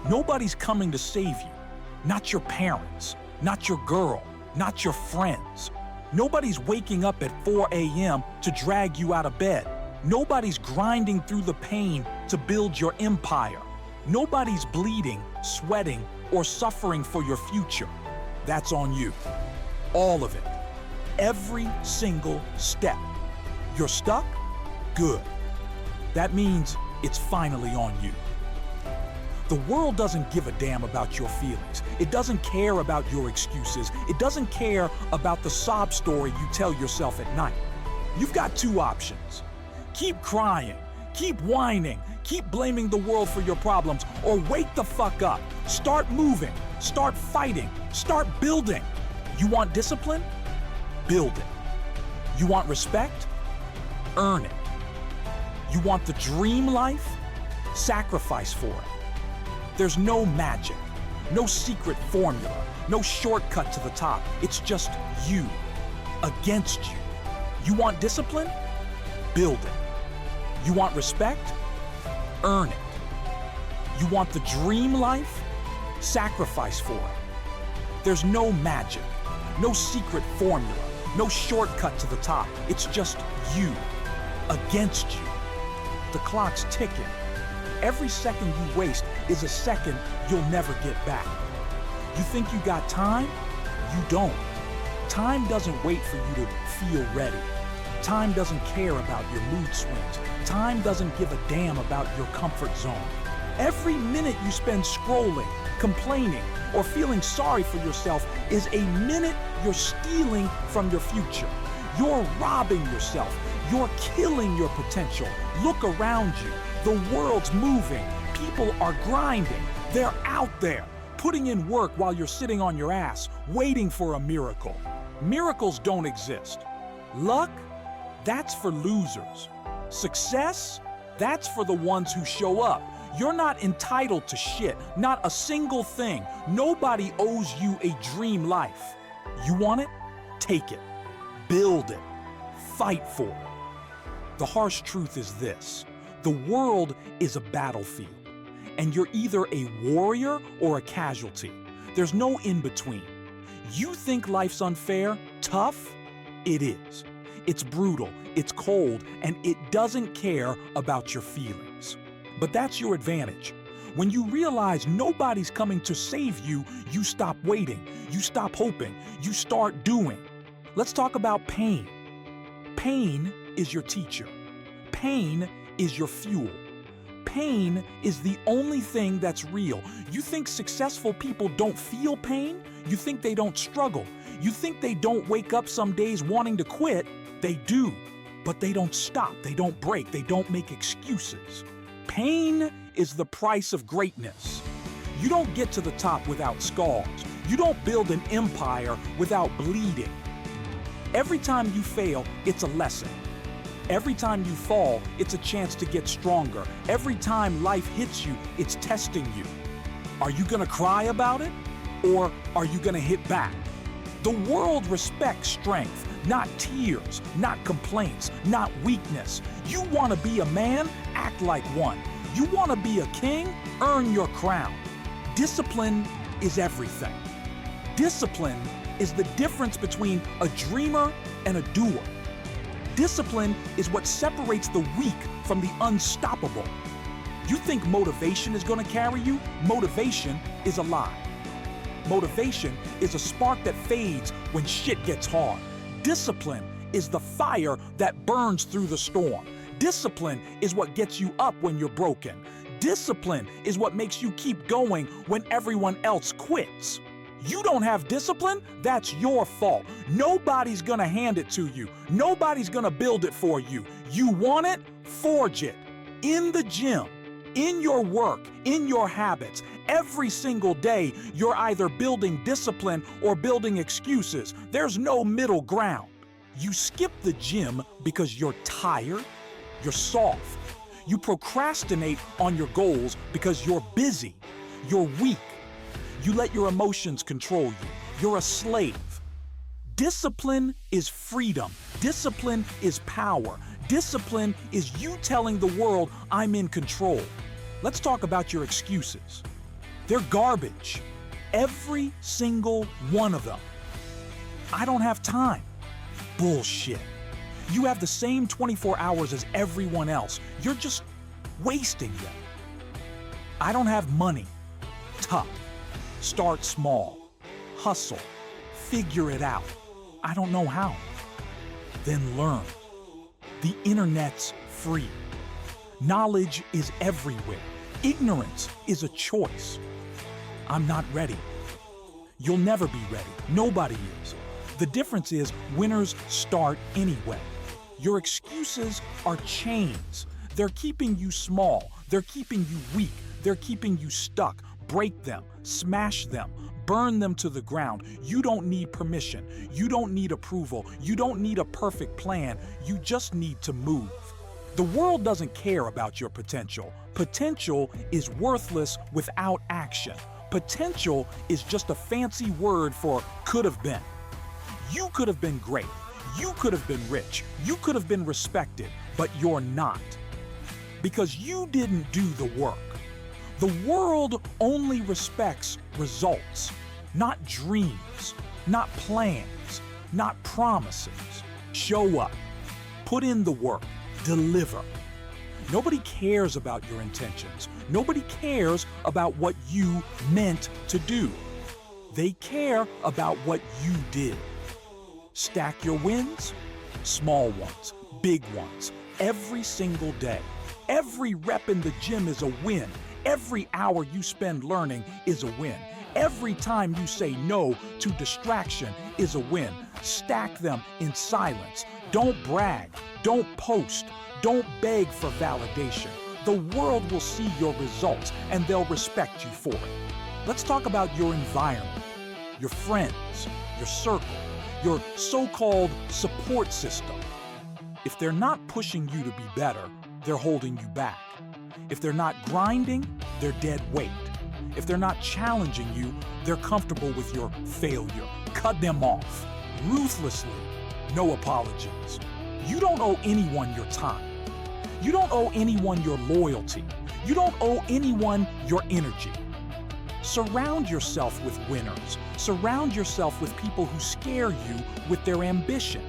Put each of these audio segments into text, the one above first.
Nobody's coming to save you. Not your parents, not your girl, not your friends. Nobody's waking up at 4 a.m. to drag you out of bed. Nobody's grinding through the pain to build your empire. Nobody's bleeding, sweating, or suffering for your future. That's on you. All of it. Every single step. You're stuck? Good. That means it's finally on you. The world doesn't give a damn about your feelings. It doesn't care about your excuses. It doesn't care about the sob story you tell yourself at night. You've got two options. Keep crying, keep whining, keep blaming the world for your problems, or wake the fuck up. Start moving, start fighting, start building. You want discipline? Build it. You want respect? Earn it. You want the dream life? Sacrifice for it. There's no magic, no secret formula, no shortcut to the top. It's just you against you. You want discipline? Build it. You want respect? Earn it. You want the dream life? Sacrifice for it. There's no magic, no secret formula, no shortcut to the top. It's just you against you. The clock's ticking. Every second you waste is a second you'll never get back. You think you got time? You don't. Time doesn't wait for you to feel ready. Time doesn't care about your mood swings. Time doesn't give a damn about your comfort zone. Every minute you spend scrolling, complaining, or feeling sorry for yourself is a minute you're stealing from your future. You're robbing yourself. You're killing your potential. Look around you. The world's moving. People are grinding. They're out there, putting in work while you're sitting on your ass, waiting for a miracle. Miracles don't exist. Luck? That's for losers. Success? That's for the ones who show up. You're not entitled to shit, not a single thing. Nobody owes you a dream life. You want it? Take it. Build it. Fight for it. The harsh truth is this. The world is a battlefield, and you're either a warrior or a casualty. There's no in-between. You think life's unfair, tough? It is. It's brutal, it's cold, and it doesn't care about your feelings. But that's your advantage. When you realize nobody's coming to save you, you stop waiting, you stop hoping, you start doing. Let's talk about pain. Pain is your teacher. Pain is your fuel. Pain is the only thing that's real. You think successful people don't feel pain? You think they don't struggle? You think they don't wake up some days wanting to quit? They do, but they don't stop, they don't break, they don't make excuses. Pain is the price of greatness. You don't get to the top without scars. You don't build an empire without bleeding. Every time you fail, it's a lesson. Every time you fall, it's a chance to get stronger. Every time life hits you, it's testing you. Are you gonna cry about it? Or are you gonna hit back? The world respects strength, not tears, not complaints, not weakness. You wanna be a man? Act like one. You wanna be a king? Earn your crown. Discipline is everything. Discipline is the difference between a dreamer and a doer. Discipline is what separates the weak from the unstoppable. You think motivation is gonna carry you? Motivation is a lie. Motivation is a spark that fades when shit gets hard. Discipline is the fire that burns through the storm. Discipline is what gets you up when you're broken. Discipline is what makes you keep going when everyone else quits. You don't have discipline? That's your fault. Nobody's gonna hand it to you. Nobody's gonna build it for you. You want it? Forge it. In the gym, in your work, in your habits, every single day, you're either building discipline or building excuses. There's no middle ground. You skip the gym because you're tired, you're soft. You procrastinate on your goals because you're busy, you're weak. You let your emotions control you. You're a slave. Discipline is freedom. Discipline is power. Discipline is you telling the world, I'm in control. Let's talk about your excuses. They're garbage. Every single one of them. I don't have time. Bullshit. You have the same 24 hours as everyone else. You're just wasting them. I don't have money. Tough. Start small. Hustle. Figure it out. I don't know how. Then learn. The internet's free. Knowledge is everywhere. Ignorance is a choice. I'm not ready. You'll never be ready. Nobody is. The difference is winners start anyway. Your excuses are chains. They're keeping you small. They're keeping you weak. They're keeping you stuck. Break them. Smash them. Burn them to the ground. You don't need permission. You don't need approval. You don't need a perfect plan. You just need to move. The world doesn't care about your potential. Potential is worthless without action. Potential is just a fancy word for could have been. You could have been great. You could have been rich. You could have been respected, but you're not. Because you didn't do the work. The world only respects results, not dreams, not plans, not promises. Show up. Put in the work. Deliver. Nobody cares about your intentions. Nobody cares about what you meant to do. They care about what you did. Stack your wins, small ones, big ones, every single day. Every rep in the gym is a win. Every hour you spend learning is a win. Every time you say no to distraction is a win. Stack them in silence. Don't brag. Don't post. Don't beg for validation. The world will see your results and they'll respect you for it. Let's talk about your environment, your friends, your circle, your so-called support system. If they're not pushing you to be better, they're holding you back. If they're not grinding, they're dead weight. If they're not challenging you, they're comfortable with your failure. Cut them off. Ruthlessly. No apologies. You don't owe anyone your time. You don't owe anyone your loyalty. You don't owe anyone your energy. Surround yourself with winners. Surround yourself with people who scare you with their ambition.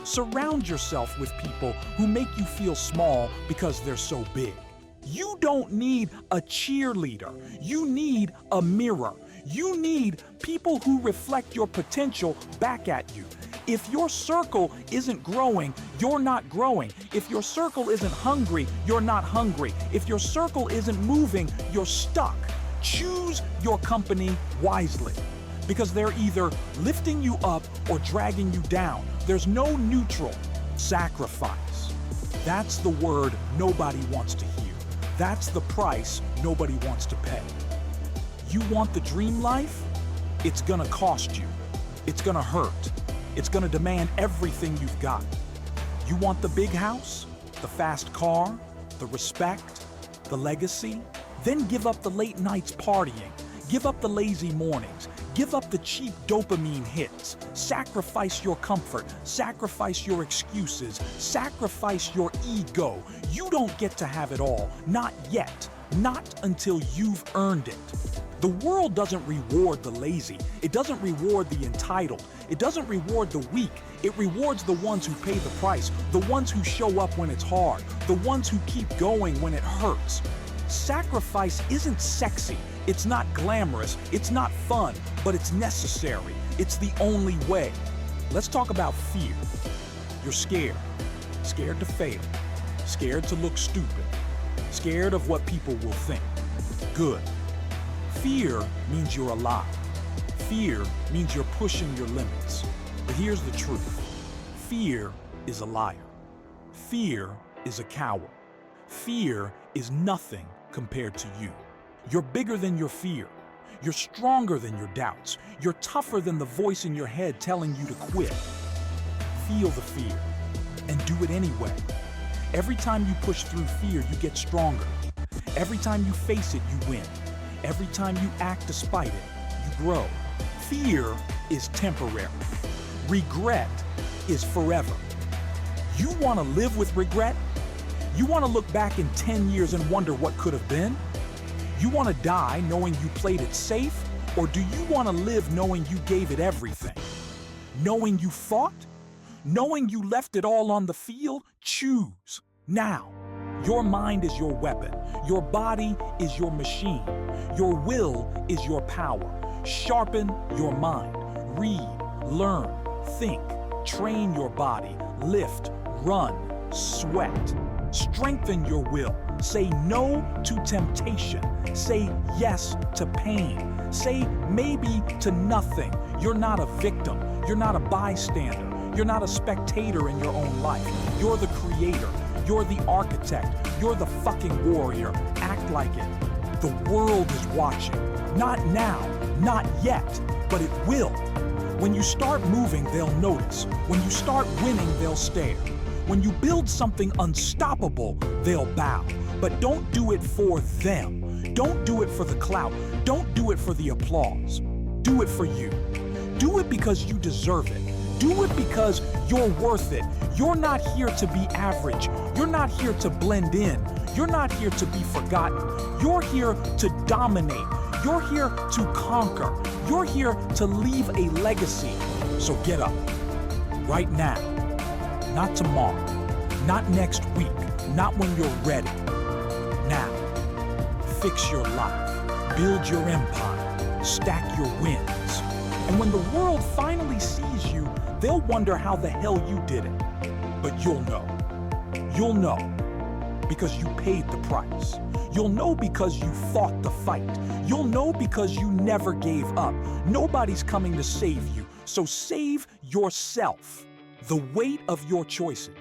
Surround yourself with people who make you feel small because they're so big. You don't need a cheerleader. You need a mirror. You need people who reflect your potential back at you. If your circle isn't growing, you're not growing. If your circle isn't hungry, you're not hungry. If your circle isn't moving, you're stuck. Choose your company wisely, because they're either lifting you up or dragging you down. There's no neutral. Sacrifice. That's the word nobody wants to hear. That's the price nobody wants to pay. You want the dream life? It's gonna cost you. It's gonna hurt. It's gonna demand everything you've got. You want the big house, the fast car, the respect, the legacy? Then give up the late nights partying. Give up the lazy mornings. Give up the cheap dopamine hits. Sacrifice your comfort. Sacrifice your excuses. Sacrifice your ego. You don't get to have it all. Not yet. Not until you've earned it. The world doesn't reward the lazy. It doesn't reward the entitled. It doesn't reward the weak. It rewards the ones who pay the price, the ones who show up when it's hard, the ones who keep going when it hurts. Sacrifice isn't sexy. It's not glamorous. It's not fun, but it's necessary. It's the only way. Let's talk about fear. You're scared. Scared to fail. Scared to look stupid. Scared of what people will think. Good. Fear means you're alive. Fear means you're pushing your limits. But here's the truth. Fear is a liar. Fear is a coward. Fear is nothing compared to you. You're bigger than your fear. You're stronger than your doubts. You're tougher than the voice in your head telling you to quit. Feel the fear and do it anyway. Every time you push through fear, you get stronger. Every time you face it, you win. Every time you act despite it, you grow. Fear is temporary. Regret is forever. You want to live with regret? You want to look back in 10 years and wonder what could have been? You want to die knowing you played it safe, or do you want to live knowing you gave it everything? Knowing you fought? Knowing you left it all on the field? Choose now. Your mind is your weapon. Your body is your machine. Your will is your power. Sharpen your mind. Read, learn, think, train your body, lift, run, sweat. Strengthen your will. Say no to temptation. Say yes to pain. Say maybe to nothing. You're not a victim. You're not a bystander. You're not a spectator in your own life. You're the creator. You're the architect. You're the fucking warrior. Act like it. The world is watching. Not now, not yet, but it will. When you start moving, they'll notice. When you start winning, they'll stare. When you build something unstoppable, they'll bow. But don't do it for them. Don't do it for the clout. Don't do it for the applause. Do it for you. Do it because you deserve it. Do it because you're worth it. You're not here to be average. You're not here to blend in. You're not here to be forgotten. You're here to dominate. You're here to conquer. You're here to leave a legacy. So get up. Right now. Not tomorrow. Not next week. Not when you're ready. Now. Fix your life. Build your empire. Stack your wins. And when the world finally sees you, they'll wonder how the hell you did it. But you'll know. You'll know because you paid the price. You'll know because you fought the fight. You'll know because you never gave up. Nobody's coming to save you, so save yourself. The weight of your choices.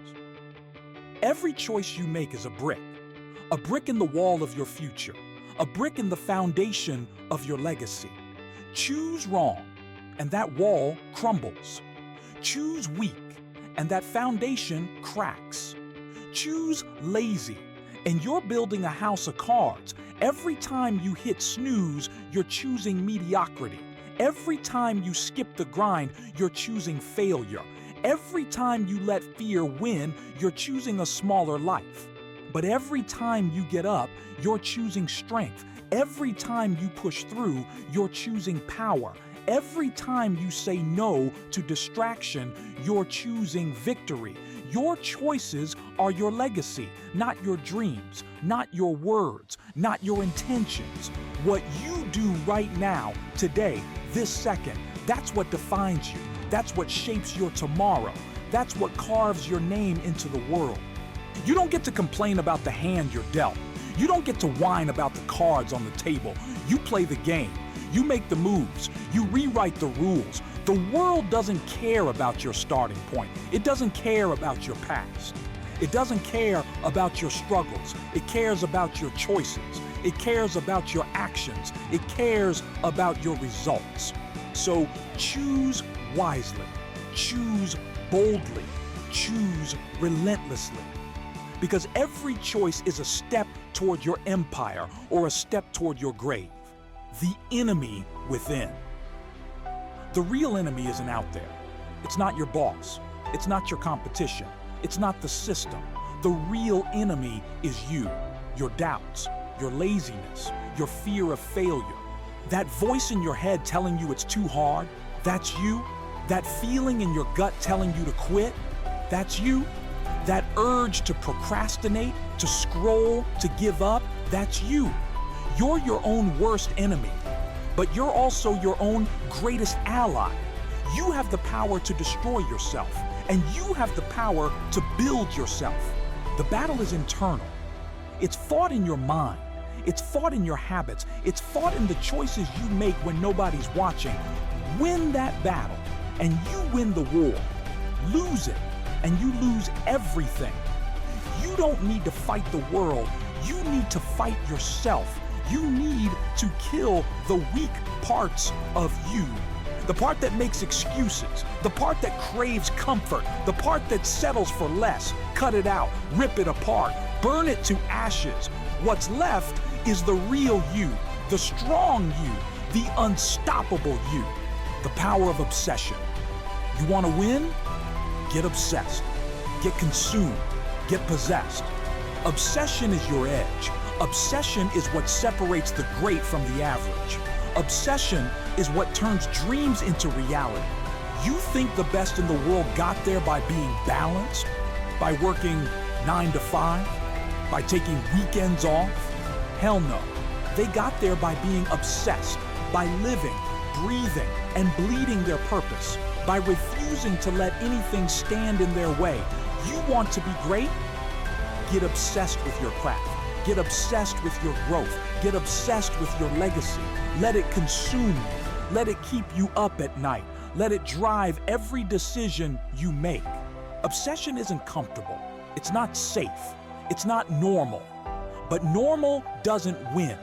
Every choice you make is a brick in the wall of your future, a brick in the foundation of your legacy. Choose wrong, and that wall crumbles. Choose weak, and that foundation cracks. Choose lazy, and you're building a house of cards. Every time you hit snooze, you're choosing mediocrity. Every time you skip the grind, you're choosing failure. Every time you let fear win, you're choosing a smaller life. But every time you get up, you're choosing strength. Every time you push through, you're choosing power. Every time you say no to distraction, you're choosing victory. Your choices are your legacy, not your dreams, not your words, not your intentions. What you do right now, today, this second, that's what defines you. That's what shapes your tomorrow. That's what carves your name into the world. You don't get to complain about the hand you're dealt. You don't get to whine about the cards on the table. You play the game. You make the moves. You rewrite the rules. The world doesn't care about your starting point. It doesn't care about your past. It doesn't care about your struggles. It cares about your choices. It cares about your actions. It cares about your results. So choose wisely. Choose boldly. Choose relentlessly. Because every choice is a step toward your empire or a step toward your grave. The enemy within. The real enemy isn't out there. It's not your boss. It's not your competition. It's not the system. The real enemy is you, your doubts, your laziness, your fear of failure. That voice in your head telling you it's too hard, that's you. That feeling in your gut telling you to quit, that's you. That urge to procrastinate, to scroll, to give up, that's you. You're your own worst enemy, but you're also your own greatest ally. You have the power to destroy yourself, and you have the power to build yourself. The battle is internal. It's fought in your mind. It's fought in your habits. It's fought in the choices you make when nobody's watching. Win that battle, and you win the war. Lose it, and you lose everything. You don't need to fight the world. You need to fight yourself. You need to kill the weak parts of you. The part that makes excuses, the part that craves comfort, the part that settles for less. Cut it out, rip it apart, burn it to ashes. What's left is the real you, the strong you, the unstoppable you. The power of obsession. You want to win? Get obsessed. Get consumed. Get possessed. Obsession is your edge. Obsession is what separates the great from the average. Obsession is what turns dreams into reality. You think the best in the world got there by being balanced, by working 9 to 5, by taking weekends off? Hell no. They got there by being obsessed, by living, breathing, and bleeding their purpose, by refusing to let anything stand in their way. You want to be great? Get obsessed with your craft. Get obsessed with your growth. Get obsessed with your legacy. Let it consume you. Let it keep you up at night. Let it drive every decision you make. Obsession isn't comfortable. It's not safe. It's not normal. But normal doesn't win.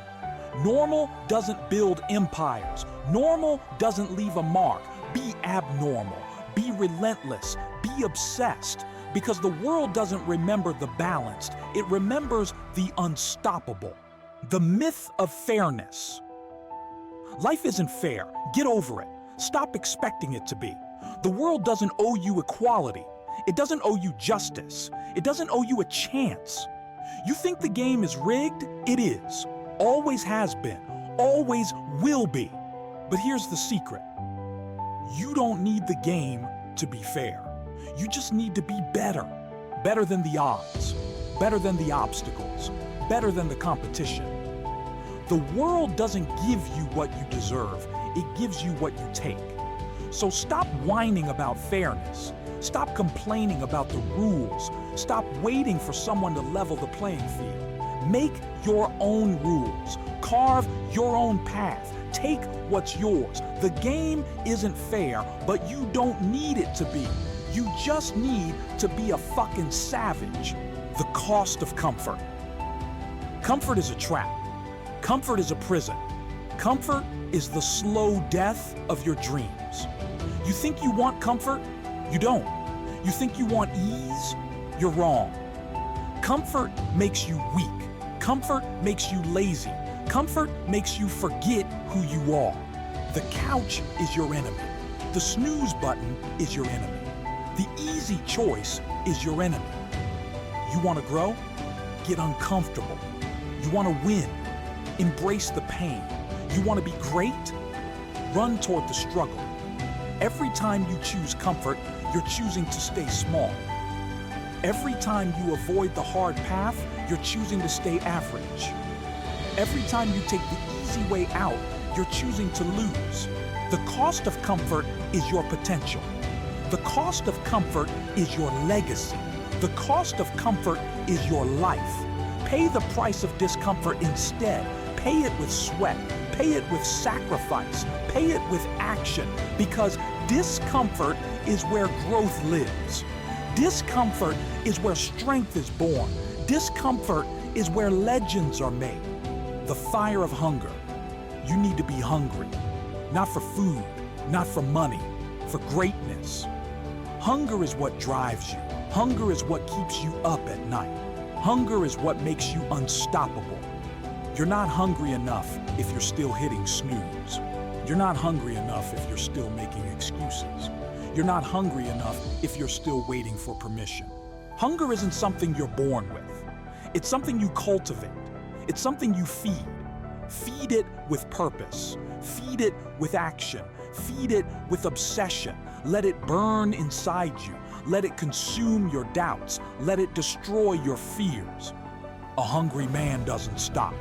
Normal doesn't build empires. Normal doesn't leave a mark. Be abnormal. Be relentless. Be obsessed. Because the world doesn't remember the balanced. It remembers the unstoppable. The myth of fairness. Life isn't fair. Get over it. Stop expecting it to be. The world doesn't owe you equality. It doesn't owe you justice. It doesn't owe you a chance. You think the game is rigged? It is. Always has been. Always will be. But here's the secret. You don't need the game to be fair. You just need to be better. Better than the odds. Better than the obstacles. Better than the competition. The world doesn't give you what you deserve. It gives you what you take. So stop whining about fairness. Stop complaining about the rules. Stop waiting for someone to level the playing field. Make your own rules. Carve your own path. Take what's yours. The game isn't fair, but you don't need it to be. You just need to be a fucking savage. The cost of comfort. Comfort is a trap. Comfort is a prison. Comfort is the slow death of your dreams. You think you want comfort? You don't. You think you want ease? You're wrong. Comfort makes you weak. Comfort makes you lazy. Comfort makes you forget who you are. The couch is your enemy. The snooze button is your enemy. The easy choice is your enemy. You want to grow? Get uncomfortable. You want to win? Embrace the pain. You want to be great? Run toward the struggle. Every time you choose comfort, you're choosing to stay small. Every time you avoid the hard path, you're choosing to stay average. Every time you take the easy way out, you're choosing to lose. The cost of comfort is your potential. The cost of comfort is your legacy. The cost of comfort is your life. Pay the price of discomfort instead. Pay it with sweat. Pay it with sacrifice. Pay it with action, because discomfort is where growth lives. Discomfort is where strength is born. Discomfort is where legends are made. The fire of hunger. You need to be hungry, not for food, not for money, for greatness. Hunger is what drives you. Hunger is what keeps you up at night. Hunger is what makes you unstoppable. You're not hungry enough if you're still hitting snooze. You're not hungry enough if you're still making excuses. You're not hungry enough if you're still waiting for permission. Hunger isn't something you're born with. It's something you cultivate. It's something you feed. Feed it with purpose. Feed it with action. Feed it with obsession. Let it burn inside you. Let it consume your doubts. Let it destroy your fears. A hungry man doesn't stop.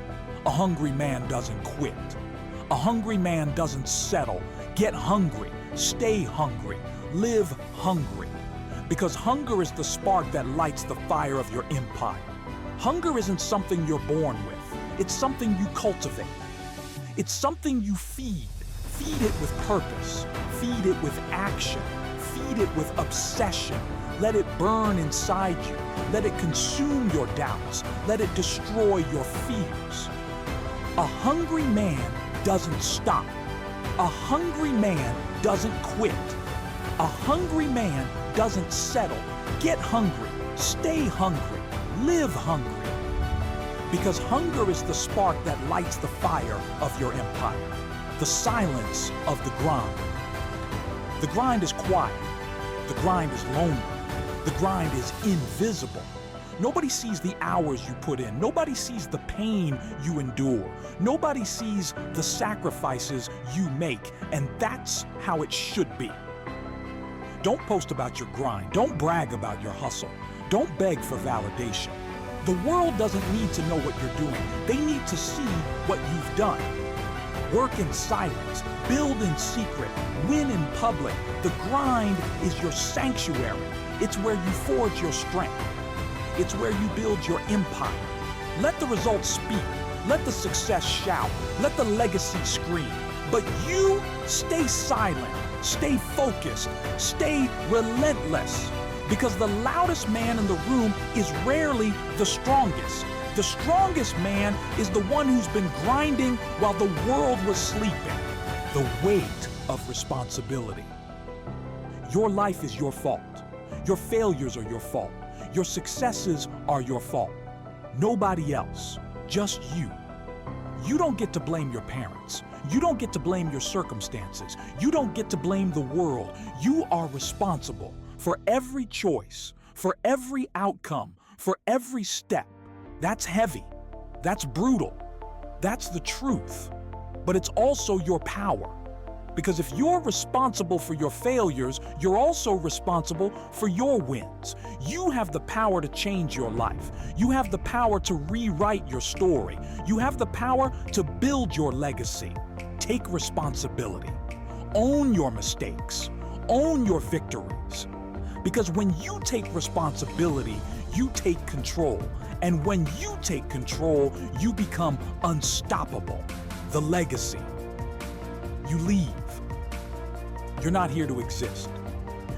A hungry man doesn't quit. A hungry man doesn't settle. Get hungry. Stay hungry. Live hungry. Because hunger is the spark that lights the fire of your empire. Hunger isn't something you're born with. It's something you cultivate. It's something you feed. Feed it with purpose. Feed it with action. Feed it with obsession. Let it burn inside you. Let it consume your doubts. Let it destroy your fears. A hungry man doesn't stop. A hungry man doesn't quit. A hungry man doesn't settle. Get hungry. Stay hungry. Live hungry. Because hunger is the spark that lights the fire of your empire. The silence of the grind. The grind is quiet. The grind is lonely. The grind is invisible. Nobody sees the hours you put in. Nobody sees the pain you endure. Nobody sees the sacrifices you make, and that's how it should be. Don't post about your grind. Don't brag about your hustle. Don't beg for validation. The world doesn't need to know what you're doing. They need to see what you've done. Work in silence, build in secret, win in public. The grind is your sanctuary. It's where you forge your strength. It's where you build your empire. Let the results speak. Let the success shout. Let the legacy scream. But you stay silent, stay focused, stay relentless. Because the loudest man in the room is rarely the strongest. The strongest man is the one who's been grinding while the world was sleeping. The weight of responsibility. Your life is your fault. Your failures are your fault. Your successes are your fault. Nobody else, just you. You don't get to blame your parents. You don't get to blame your circumstances. You don't get to blame the world. You are responsible for every choice, for every outcome, for every step. That's heavy. That's brutal. That's the truth. But it's also your power. Because if you're responsible for your failures, you're also responsible for your wins. You have the power to change your life. You have the power to rewrite your story. You have the power to build your legacy. Take responsibility. Own your mistakes. Own your victories. Because when you take responsibility, you take control. And when you take control, you become unstoppable. The legacy. You leave. You're not here to exist.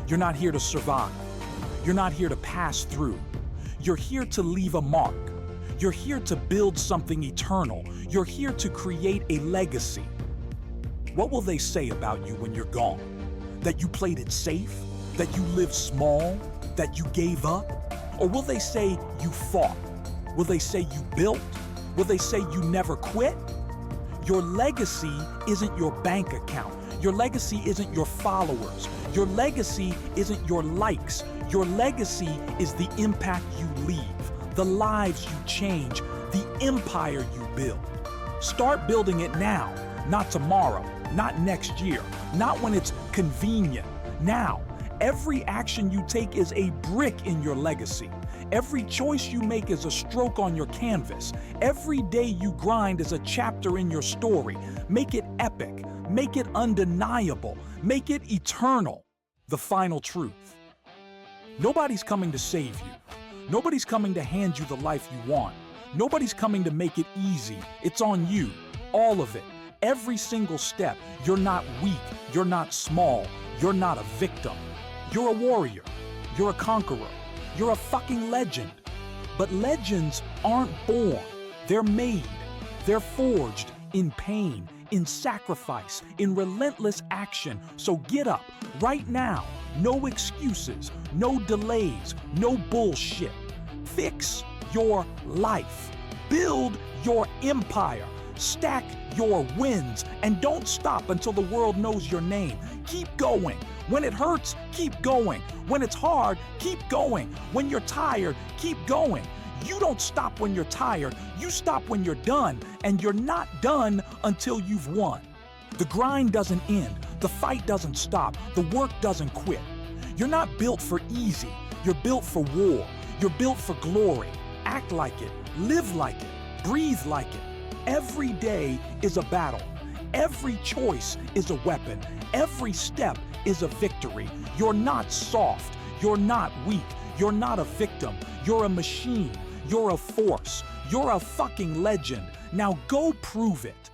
You're not here to survive. You're not here to pass through. You're here to leave a mark. You're here to build something eternal. You're here to create a legacy. What will they say about you when you're gone? That you played it safe? That you lived small? That you gave up? Or will they say you fought? Will they say you built? Will they say you never quit? Your legacy isn't your bank account. Your legacy isn't your followers. Your legacy isn't your likes. Your legacy is the impact you leave, the lives you change, the empire you build. Start building it now, not tomorrow, not next year, not when it's convenient. Now, every action you take is a brick in your legacy. Every choice you make is a stroke on your canvas. Every day you grind is a chapter in your story. Make it epic. Make it undeniable. Make it eternal. The final truth. Nobody's coming to save you. Nobody's coming to hand you the life you want. Nobody's coming to make it easy. It's on you. All of it. Every single step. You're not weak. You're not small. You're not a victim. You're a warrior. You're a conqueror. You're a fucking legend. But legends aren't born. They're made. They're forged in pain, in sacrifice, in relentless action. So get up right now. No excuses, no delays, no bullshit. Fix your life. Build your empire. Stack your wins. And don't stop until the world knows your name. Keep going. When it hurts, keep going. When it's hard, keep going. When you're tired, keep going. You don't stop when you're tired. You stop when you're done. And you're not done until you've won. The grind doesn't end. The fight doesn't stop. The work doesn't quit. You're not built for easy. You're built for war. You're built for glory. Act like it. Live like it. Breathe like it. Every day is a battle. Every choice is a weapon. Every step is a victory. You're not soft. You're not weak. You're not a victim. You're a machine. You're a force. You're a fucking legend. Now go prove it.